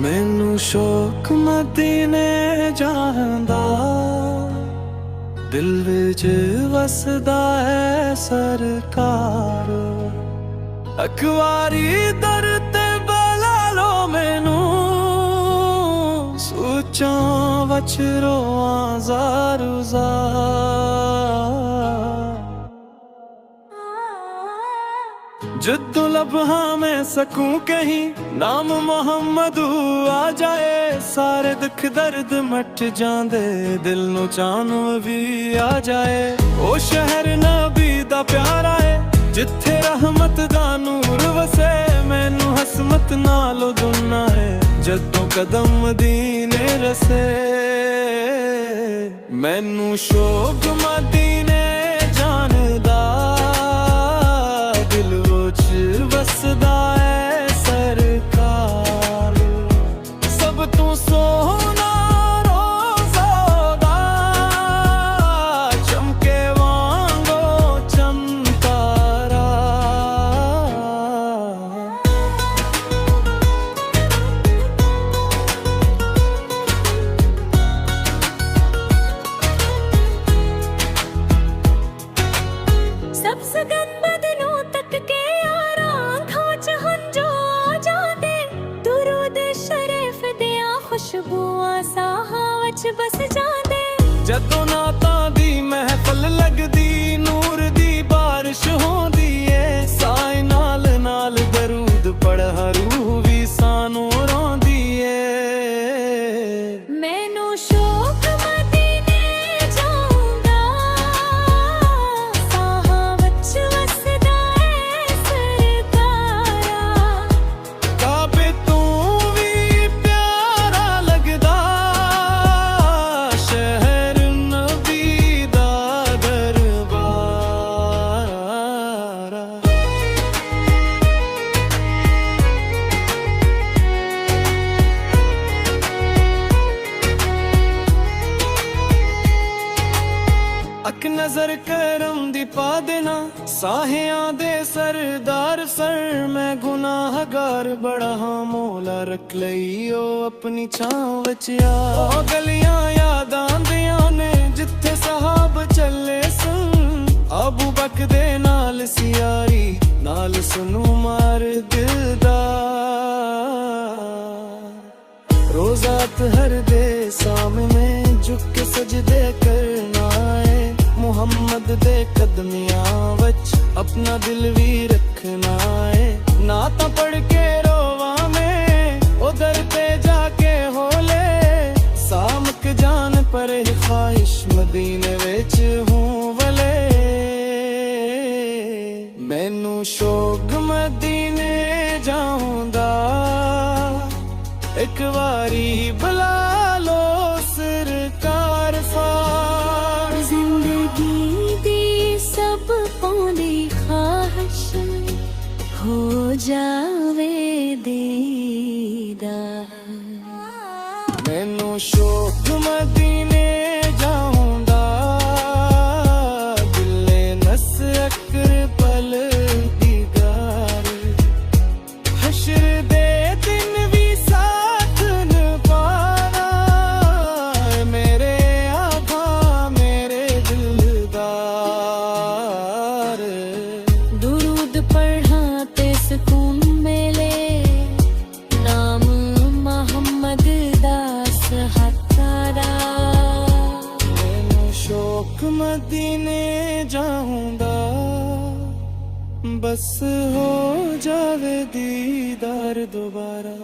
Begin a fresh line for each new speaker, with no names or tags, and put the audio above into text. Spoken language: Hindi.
मैनू शौक मदीने जान दा, दिल विच वसदा है सरकार। अखबारी दर ते बुला लो मैनू, सोचां वच रोआं ज़ारू जद्दों लब्हा मैं सकूं कहीं, नाम मुहम्मदू आ जाए, सारे दुख दर्द मट जांदे, दिल नू चान भी आ जाए। ओ शहर नबी दा प्यारा है, जिथे रहमत दा नूर वसे, मैनू हसमत नालो दुन्ना है, जद्दों कदम मदीने रसे। मैनू शौक मदीने जान दा, वसदा है सरकार। सब तू सोना रोज़ा चमके वांगो चमकारा।
सबसे गंदा दिनों तक के खुशबुआं साहां विच बस जांदे,
जदों नातां दी महफल लगदी, नूर दी बारिश होंदी ऐ, साए नाल नाल दरूद पढ़ रूह भी सानू रोंदी ऐ।
मैनू शौक मदीने जाऊंदा, साहां विच वसदा है सरकारा।
काबे तू अक नजर करम दी पा देना, साहियां दे सरदार सर, मैं गुनाहगार बड़ा हाँ, मौला रख लईओ अपनी छां विच यार। गलियां याद आंदियां ने जिथे सहाब चले सन, अबू बकर दे नाल सियारी, नाल सुनू मार दिलदार। रोज़ात हर दे सामने झुक के सजदे करना है, मुहम्मद दे कदमियां वच अपना दिल भी रखना है। नाता पढ़ के रोवा में उधर ते जाके होले, सामक जान पर ख्वाहिश मदीने विच हूँ वले। मैनू शौक मदीने जाऊंदा, एक बारी बुला लो सरकार।
जिंदगी दी सब पौंदी ख्वाहिश हो जावे दीदार।
मैनू शौक मदीने जाऊंदा, दिले नस अकर पल दीदार। हश्र दे दिन भी साथ निभाना, मेरे आका मेरे दिलदार।
दुरूद पढ़ा ते सुकून मिले, नाम मुहम्मद दा सहारा।
मैनू शौक मदीने जाऊंदा, बस हो जावे दीदार दोबारा।